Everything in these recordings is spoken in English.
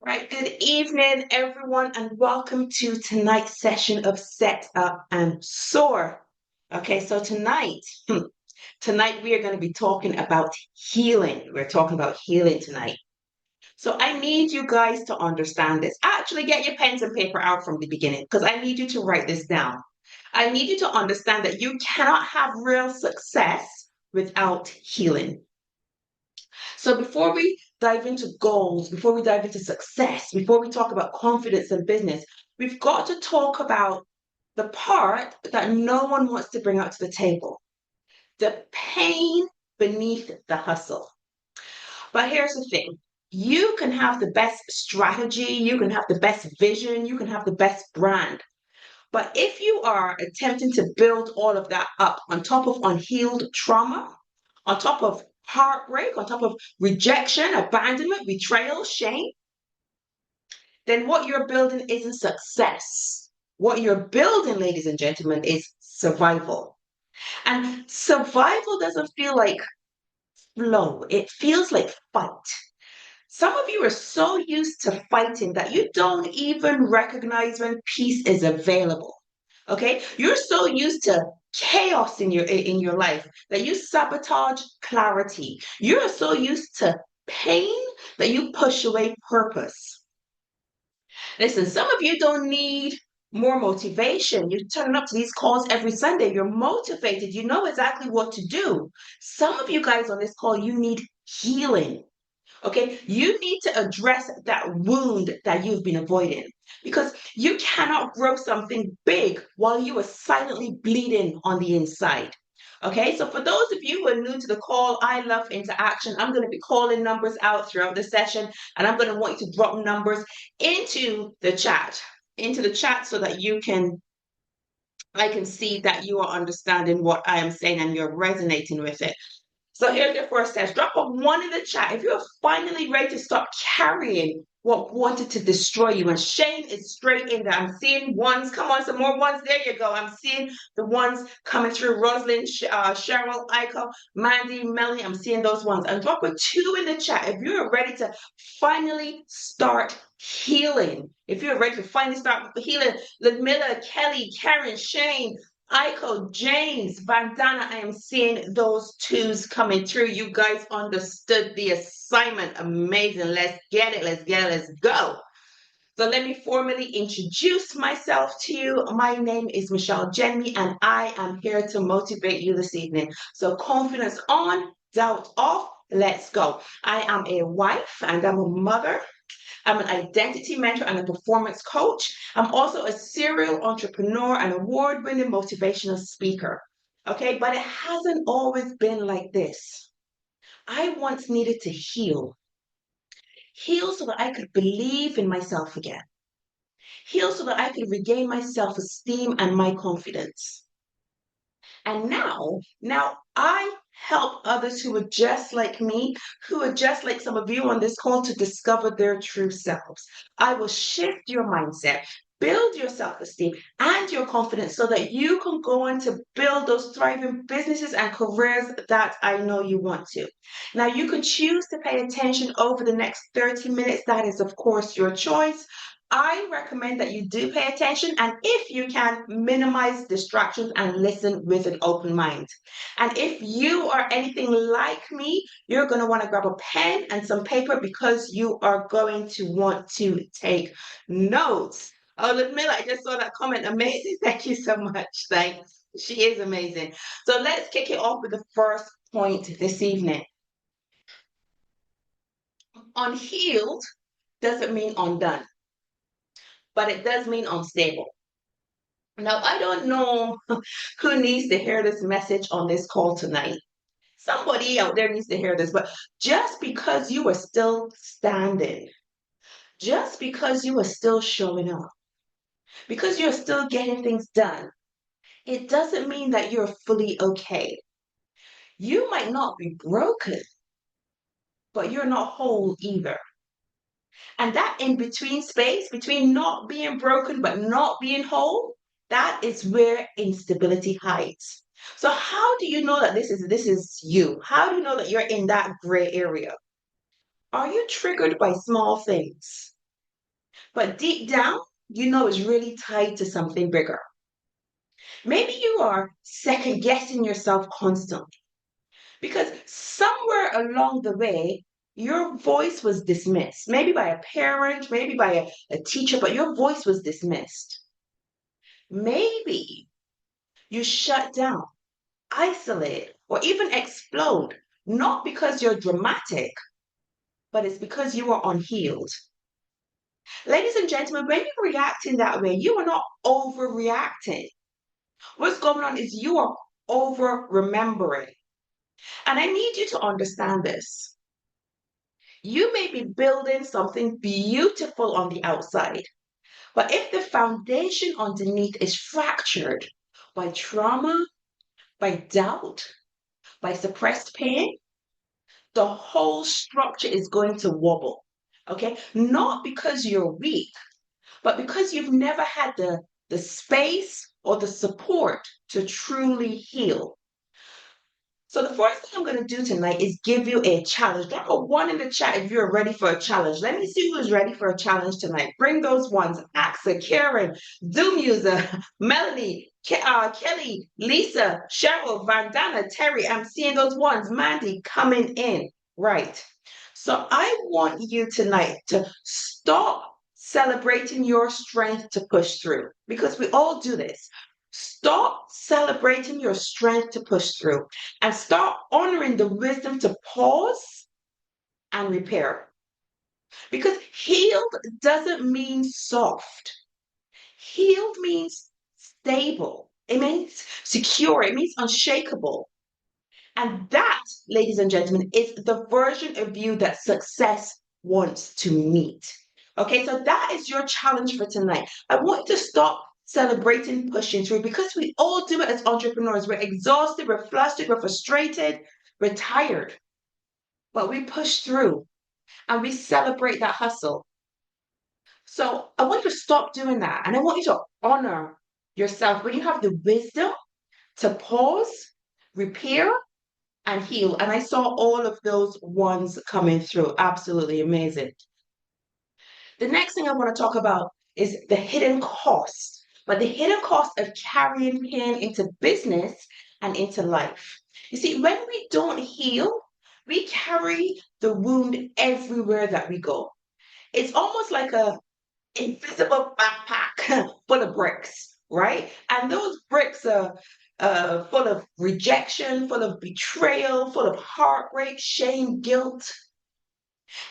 Right, good evening, everyone, and welcome to tonight's session of Set Up and Soar. Okay, so tonight we are going to be talking about healing. We're talking about healing tonight. So I need you guys to understand this. Actually, get your pens and paper out from the beginning because I need you to write this down. I need you to understand that you cannot have real success without healing. So before we dive into goals, before we dive into success, before we talk about confidence and business, we've got to talk about the part that no one wants to bring out to the table, the pain beneath the hustle. But here's the thing. You can have the best strategy, you can have the best vision, you can have the best brand. But if you are attempting to build all of that up on top of unhealed trauma, on top of heartbreak, on top of rejection, abandonment, betrayal, shame, then what you're building isn't success. What you're building, ladies and gentlemen, is survival. And survival doesn't feel like flow, it feels like fight. Some of you are so used to fighting that you don't even recognize when peace is available. Okay? You're so used to chaos in your life that you sabotage clarity. You're so used to pain that you push away purpose. Listen, some of you don't need more motivation. You're turning up to these calls every Sunday. You're motivated. You know exactly what to do. Some of you guys on this call, you need healing. Okay, you need to address that wound that you've been avoiding because you cannot grow something big while you are silently bleeding on the inside. Okay, so for those of you who are new to the call, I love interaction. I'm going to be calling numbers out throughout the session, and I'm going to want you to drop numbers into the chat, so that I can see that you are understanding what I am saying and you're resonating with it. So here's your first test. Drop a one in the chat if you're finally ready to stop carrying what wanted to destroy you. And Shane is straight in there. I'm seeing ones. Come on, some more ones. There you go. I'm seeing the ones coming through. Rosalind, Cheryl, Aiko, Mandy, Melanie. I'm seeing those ones. And drop a two in the chat if you're ready to finally start healing. If you're ready to finally start healing, Ludmilla, Kelly, Karen, Shane, Aiko, James, Bandana, I am seeing those twos coming through. You guys understood the assignment. Amazing. Let's get it. Let's get it. Let's go. So let me formally introduce myself to you. My name is Michelle Jenny, and I am here to motivate you this evening. So confidence on, doubt off. Let's go. I am a wife and I'm a mother. I'm an identity mentor and a performance coach. I'm also a serial entrepreneur and award-winning motivational speaker. Okay, but it hasn't always been like this. I once needed to heal so that I could believe in myself again, heal so that I could regain my self-esteem and my confidence. And now I help others who are just like me, who are just like some of you on this call to discover their true selves. I will shift your mindset, build your self-esteem and your confidence so that you can go on to build those thriving businesses and careers that I know you want to. Now, you can choose to pay attention over the next 30 minutes. That is, of course, your choice. I recommend that you do pay attention and if you can, minimize distractions and listen with an open mind. And if you are anything like me, you're going to want to grab a pen and some paper because you are going to want to take notes. Oh, Ludmilla, I just saw that comment. Amazing. Thank you so much. Thanks. She is amazing. So let's kick it off with the first point this evening. Unhealed doesn't mean undone, but it does mean unstable. Now, I don't know who needs to hear this message on this call tonight. Somebody out there needs to hear this, but just because you are still standing, just because you are still showing up, because you're still getting things done, it doesn't mean that you're fully okay. You might not be broken, but you're not whole either. And that in between space, between not being broken but not being whole, that is where instability hides. So how do you know that this is you? How do you know that you're in that gray area? Are you triggered by small things? but deep down, you know it's really tied to something bigger. Maybe you are second guessing yourself constantly because somewhere along the way, your voice was dismissed, maybe by a parent, maybe by a teacher, but your voice was dismissed. Maybe you shut down, isolate, or even explode, not because you're dramatic, but it's because you are unhealed. Ladies and gentlemen, when you react in that way, you are not overreacting. What's going on is you are over remembering. And I need you to understand this. You may be building something beautiful on the outside, but if the foundation underneath is fractured by trauma, by doubt, by suppressed pain, the whole structure is going to wobble. Okay? Not because you're weak, but because you've never had the space or the support to truly heal. So the first thing I'm going to do tonight is give you a challenge. Drop a one in the chat if you're ready for a challenge. Let me see who's ready for a challenge tonight. Bring those ones. Axa, Karen, Zoom user, Melanie, Kelly, Lisa, Cheryl, Vandana, Terry. I'm seeing those ones. Mandy coming in. Right. So I want you tonight to stop celebrating your strength to push through because we all do this. Stop celebrating your strength to push through and start honoring the wisdom to pause and repair. Because healed doesn't mean soft. Healed means stable. It means secure. It means unshakable. And that, ladies and gentlemen, is the version of you that success wants to meet. Okay, so that is your challenge for tonight. I want you to stop celebrating pushing through because we all do it as entrepreneurs. We're exhausted, we're flustered, we're frustrated, we're tired, but we push through and we celebrate that hustle. So I want you to stop doing that and I want you to honor yourself when you have the wisdom to pause, repair, and heal. And I saw all of those ones coming through. Absolutely amazing. The next thing I want to talk about is the hidden cost, but the hidden cost of carrying pain into business and into life. You see, when we don't heal, we carry the wound everywhere that we go. It's almost like a invisible backpack full of bricks, right? And those bricks are full of rejection, full of betrayal, full of heartbreak, shame, guilt.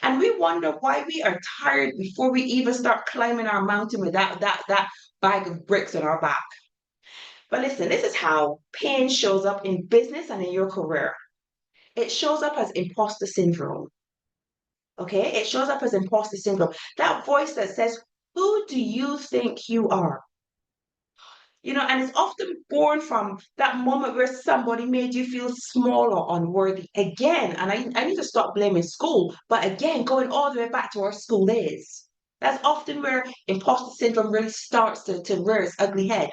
And we wonder why we are tired before we even start climbing our mountain with that bag of bricks on our back. But listen, this is how pain shows up in business and in your career. It shows up as imposter syndrome. Okay? It shows up as imposter syndrome. That voice that says, who do you think you are? You know, and it's often born from that moment where somebody made you feel small or unworthy again. And I need to stop blaming school, but again, going all the way back to our school days. That's often where imposter syndrome really starts to rear its ugly head.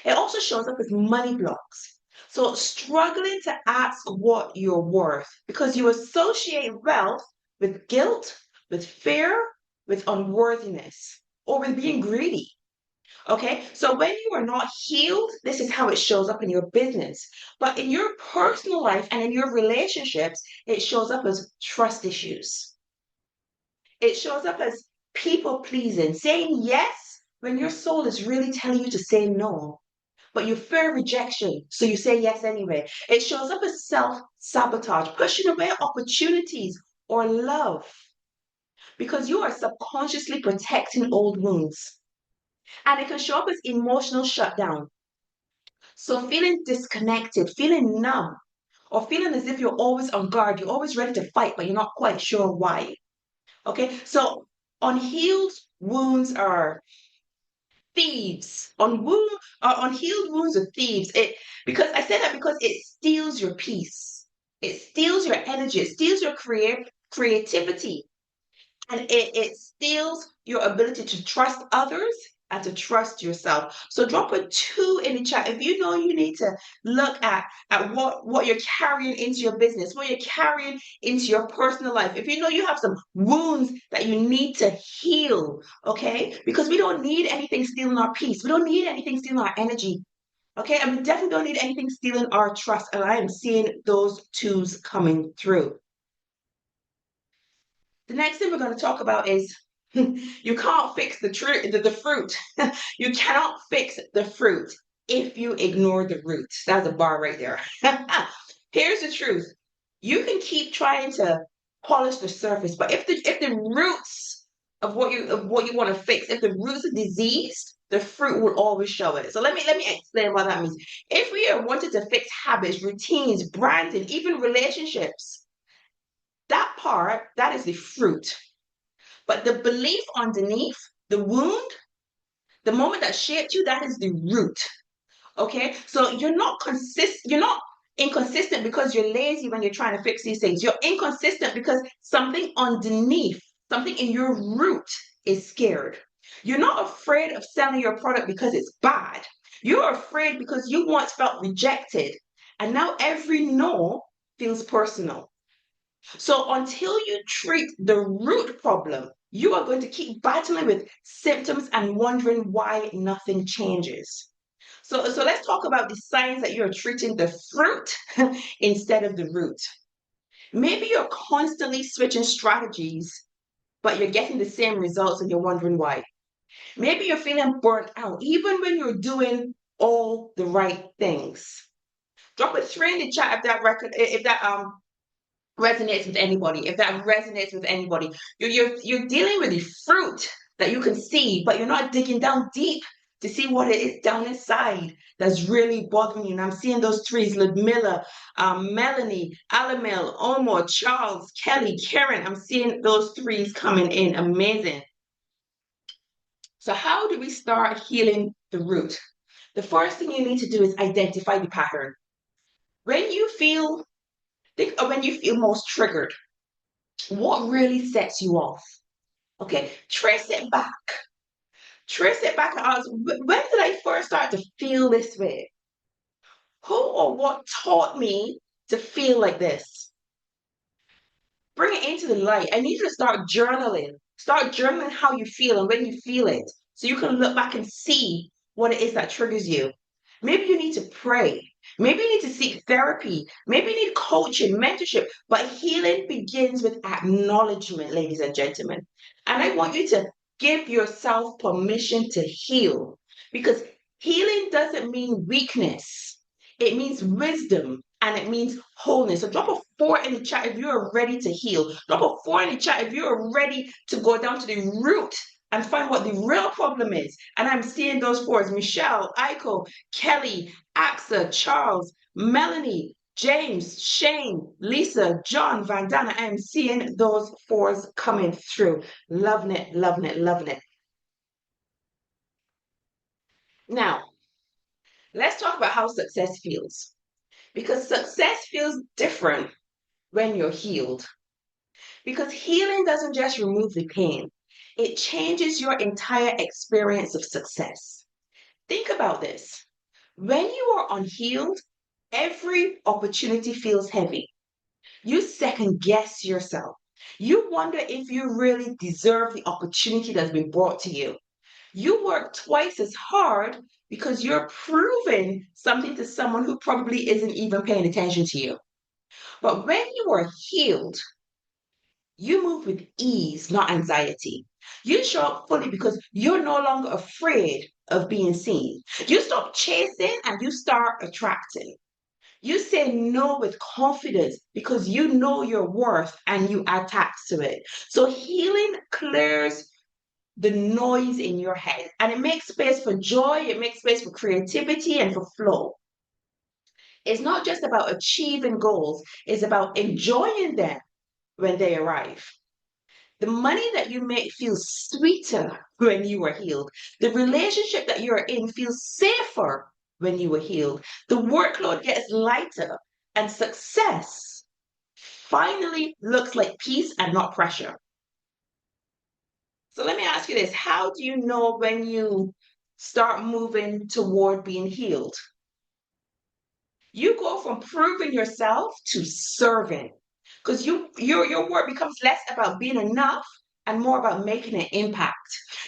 It also shows up as money blocks. So struggling to ask what you're worth because you associate wealth with guilt, with fear, with unworthiness, or with being greedy. Okay, so when you are not healed, this is how it shows up in your business. But in your personal life and in your relationships, it shows up as trust issues. It shows up as people pleasing, saying yes when your soul is really telling you to say no. But you fear rejection, so you say yes anyway. It shows up as self sabotage, pushing away opportunities or love because you are subconsciously protecting old wounds. And it can show up as emotional shutdown. So feeling disconnected, feeling numb, or feeling as if you're always on guard, you're always ready to fight, but you're not quite sure why. Okay, so unhealed wounds are thieves. Unhealed wounds are thieves. It because I say that because it steals your peace, it steals your energy, it steals your creativity, and it steals your ability to trust others and to trust yourself. So drop a 2 in the chat if you know you need to look at what you're carrying into your business, what you're carrying into your personal life. If you know you have some wounds that you need to heal, okay? Because we don't need anything stealing our peace. We don't need anything stealing our energy. Okay, and we definitely don't need anything stealing our trust. And I am seeing those twos coming through. The next thing we're going to talk about is you can't fix the fruit. You cannot fix the fruit if you ignore the root. That's a bar right there. Here's the truth. You can keep trying to polish the surface, but if the roots of what you want to fix, if the roots are diseased, the fruit will always show it. So let me explain what that means. If we are wanting to fix habits, routines, branding, even relationships, that part, that is the fruit. But the belief underneath, the wound, the moment that shaped you, that is the root. Okay? So you're not inconsistent because you're lazy when you're trying to fix these things. You're inconsistent because something underneath, something in your root is scared. You're not afraid of selling your product because it's bad. You're afraid because you once felt rejected, and now every no feels personal. So until you treat the root problem, you are going to keep battling with symptoms and wondering why nothing changes. So let's talk about the signs that you're treating the fruit instead of the root. Maybe you're constantly switching strategies, but you're getting the same results and you're wondering why. Maybe you're feeling burnt out even when you're doing all the right things. Drop a 3 in the chat if that resonates with anybody, if that resonates with anybody. You're dealing with the fruit that you can see, but you're not digging down deep to see what it is down inside that's really bothering you. And I'm seeing those threes: Ludmilla, Melanie, Alamel, Omar, Charles, Kelly, Karen. I'm seeing those threes coming in. Amazing. So how do we start healing the root? The first thing you need to do is identify the pattern. When you feel Think of when you feel most triggered. What really sets you off? Okay, trace it back. Trace it back and ask, when did I first start to feel this way? Who or what taught me to feel like this? Bring it into the light. I need you to start journaling. Start journaling how you feel and when you feel it, so you can look back and see what it is that triggers you. Maybe you need to pray. Maybe you need to seek therapy. Maybe you need coaching, mentorship. But healing begins with acknowledgement, ladies and gentlemen. And I want you to give yourself permission to heal, because healing doesn't mean weakness, it means wisdom and it means wholeness. So drop a 4 in the chat if you're ready to heal. Drop a 4 in the chat if you're ready to go down to the root and find what the real problem is. And I'm seeing those fours: Michelle, Aiko, Kelly, Axa, Charles, Melanie, James, Shane, Lisa, John, Vandana. I am seeing those fours coming through. Loving it, loving it, loving it. Now, let's talk about how success feels. Because success feels different when you're healed. Because healing doesn't just remove the pain, it changes your entire experience of success. Think about this. When you are unhealed, every opportunity feels heavy. You second guess yourself. You wonder if you really deserve the opportunity that's been brought to you. You work twice as hard because you're proving something to someone who probably isn't even paying attention to you. But when you are healed, you move with ease, not anxiety. You show up fully because you're no longer afraid of being seen. You stop chasing and you start attracting. You say no with confidence because you know your worth and you attach to it. So healing clears the noise in your head and it makes space for joy, it makes space for creativity and for flow. It's not just about achieving goals, it's about enjoying them when they arrive. The money that you make feels sweeter when you are healed. The relationship that you're in feels safer when you are healed. The workload gets lighter, and success finally looks like peace and not pressure. So let me ask you this: how do you know when start moving toward being healed. You go from proving yourself to serving, because your work becomes less about being enough and more about making an impact.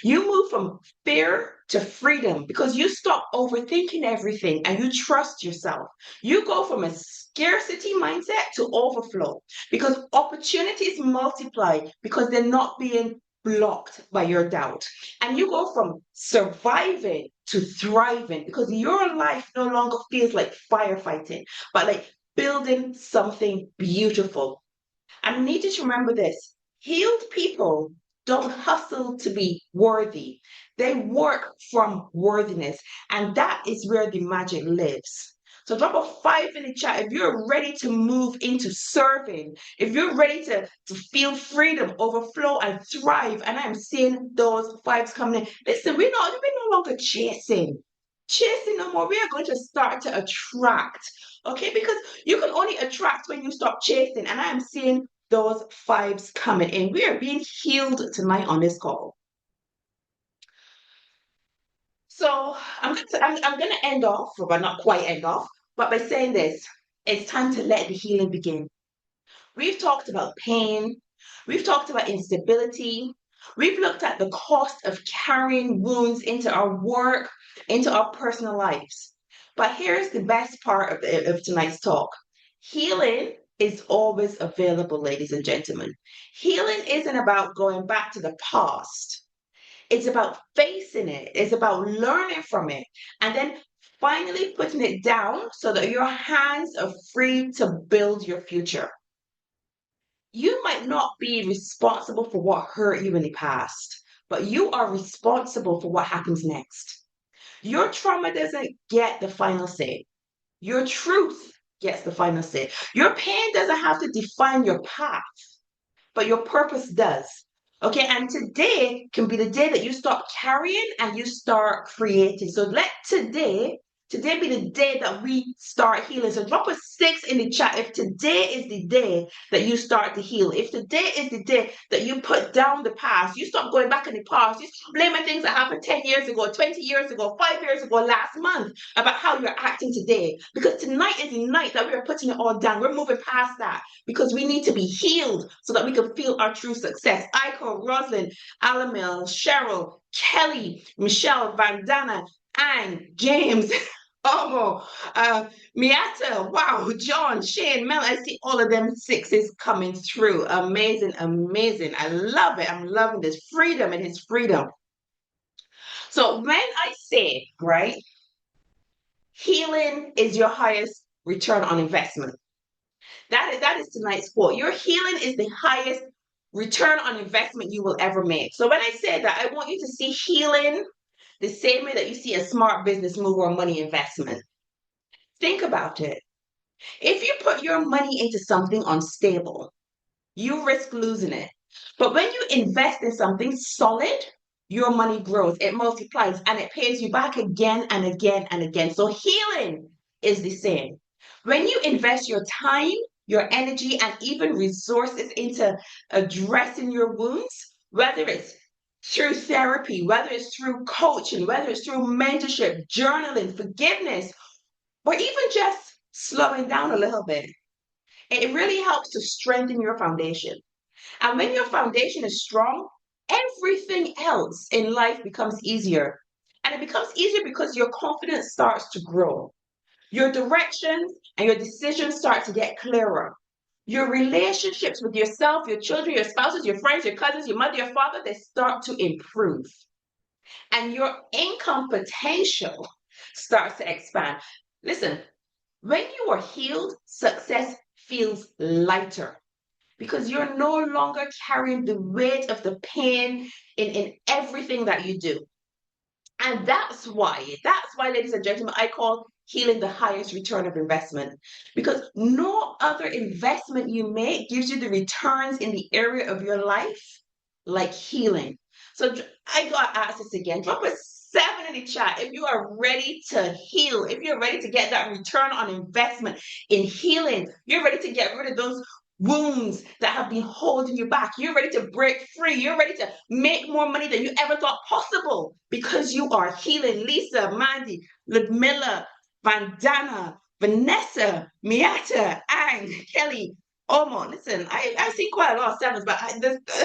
You move from fear to freedom because you stop overthinking everything and you trust yourself. You go from a scarcity mindset to overflow because opportunities multiply because they're not being blocked by your doubt. And you go from surviving to thriving because your life no longer feels like firefighting, but like building something beautiful. And I need you to remember this: healed people don't hustle to be worthy, they work from worthiness. And that is where the magic lives. So drop a 5 in the chat if you're ready to move into serving, if you're ready to feel freedom, overflow, and thrive. And I'm seeing those vibes coming in. Listen, we're no longer chasing no more. We are going to start to attract. Okay, because you can only attract when you stop chasing. And I am seeing those vibes coming in. We are being healed tonight on this call. So I'm gonna end off, but not quite end off, but by saying this, it's time to let the healing begin. We've talked about pain, we've talked about instability, we've looked at the cost of carrying wounds into our work, into our personal lives. But here's the best part of tonight's talk: healing is always available, ladies and gentlemen. Healing isn't about going back to the past. It's about facing it. It's about learning from it. And then finally putting it down so that your hands are free to build your future. You might not be responsible for what hurt you in the past, but you are responsible for what happens next. Your trauma doesn't get the final say. Your truth gets the final say. Your pain doesn't have to define your path, but your purpose does. Okay, and today can be the day that you stop carrying and you start creating. So let today be the day that we start healing. So drop a 6 in the chat if today is the day that you start to heal. If today is the day that you put down the past, you stop going back in the past, you stop blaming things that happened 10 years ago, 20 years ago, 5 years ago, last month about how you're acting today. Because tonight is the night that we are putting it all down. We're moving past that because we need to be healed so that we can feel our true success. Aiko, Rosalind, Alamil, Cheryl, Kelly, Michelle, Vandana, Anne, James, Omo, Miata, wow, John, Shane, Mel, I see all of them 6s coming through. Amazing, amazing. I love it. I'm loving this freedom and his freedom. So when I say, right, healing is your highest return on investment. That is tonight's quote. Your healing is the highest return on investment you will ever make. So when I say that, I want you to see healing the same way that you see a smart business move or money investment. Think about it. If you put your money into something unstable, you risk losing it. But when you invest in something solid, your money grows, it multiplies, and it pays you back again and again and again. So healing is the same. When you invest your time, your energy, and even resources into addressing your wounds, whether it's through therapy, whether it's through coaching, whether it's through mentorship, journaling, forgiveness, or even just slowing down a little bit, it really helps to strengthen your foundation. And when your foundation is strong, everything else in life becomes easier. And it becomes easier because your confidence starts to grow. Your directions and your decisions start to get clearer. Your relationships with yourself, your children, your spouses, your friends, your cousins, your mother, your father, they start to improve. And your income potential starts to expand. Listen, when you are healed, success feels lighter because you're no longer carrying the weight of the pain in everything that you do. And that's why, ladies and gentlemen, I call healing the highest return of investment because no other investment you make gives you the returns in the area of your life like healing. So I got to ask this again. Drop a 7 in the chat if you are ready to heal, if you're ready to get that return on investment in healing, you're ready to get rid of those wounds that have been holding you back. You're ready to break free. You're ready to make more money than you ever thought possible because you are healing. Lisa, Mandy, Ludmilla, Vandana, Vanessa, Miata, Ang, Kelly, Omo. Listen, I've seen quite a lot of sevens, but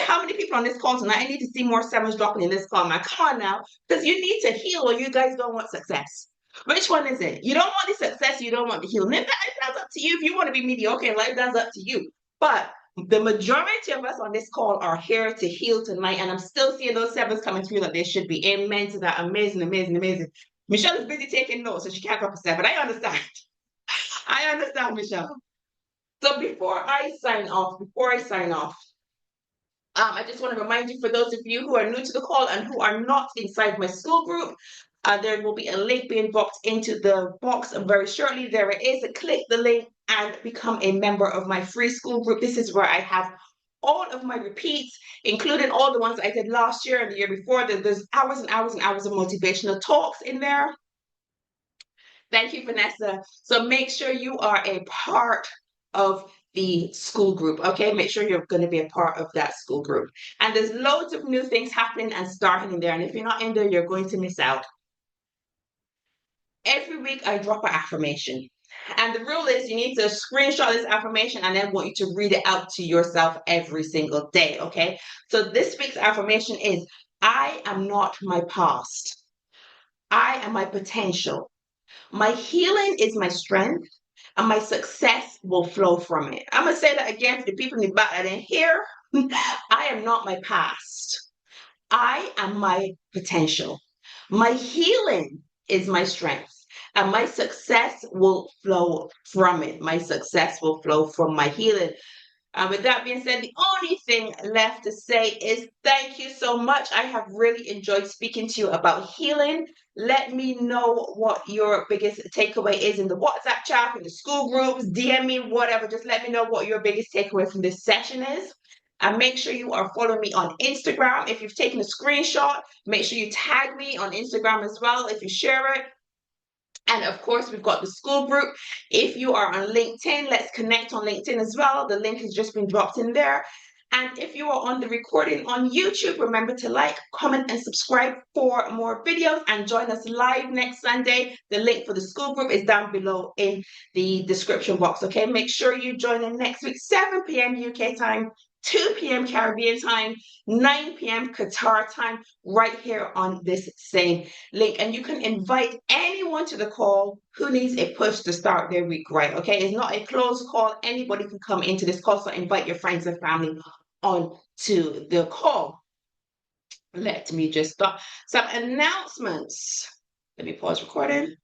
how many people on this call tonight? I need to see more sevens dropping in this call, man. Come on now, because you need to heal or you guys don't want success. Which one is it? You don't want the success, you don't want the healing. That's up to you. If you want to be mediocre in life, that's up to you. But the majority of us on this call are here to heal tonight, and I'm still seeing those sevens coming through like they should be. Amen to that. Amazing, amazing, amazing. Michelle is busy taking notes, so she can't drop a seven. I understand. I understand, Michelle. So before I sign off, I just want to remind you, for those of you who are new to the call and who are not inside my school group, there will be a link being dropped into the box very shortly. There it is. Click the link and become a member of my free school group. This is where I have all of my repeats, including all the ones I did last year and the year before. There's hours and hours and hours of motivational talks in there. Thank you, Vanessa. So make sure you are a part of the school group, okay? Make sure you're going to be a part of that school group. And there's loads of new things happening and starting in there. And if you're not in there, you're going to miss out. Every week I drop an affirmation. And the rule is you need to screenshot this affirmation and then want you to read it out to yourself every single day, okay? So this week's affirmation is, I am not my past. I am my potential. My healing is my strength, and my success will flow from it. I'm going to say that again for the people in the back that didn't hear. I am not my past. I am my potential. My healing is my strength, and my success will flow from it. My success will flow from my healing. And with that being said, the only thing left to say is thank you so much. I have really enjoyed speaking to you about healing. Let me know what your biggest takeaway is in the WhatsApp chat, in the school groups, DM me, whatever. Just let me know what your biggest takeaway from this session is. And make sure you are following me on Instagram. If you've taken a screenshot, make sure you tag me on Instagram as well if you share it. And of course, we've got the school group. If you are on LinkedIn, let's connect on LinkedIn as well. The link has just been dropped in there. And if you are on the recording on YouTube, remember to like, comment, and subscribe for more videos, and join us live next Sunday. The link for the school group is down below in the description box, okay? Make sure you join in next week, 7 p.m. UK time, 2 p.m. Caribbean time, 9 p.m. Qatar time, right here on this same link. And you can invite anyone to the call who needs a push to start their week right, okay? It's not a closed call. Anybody can come into this call, so invite your friends and family on to the call. Let me just stop some announcements. Let me pause recording.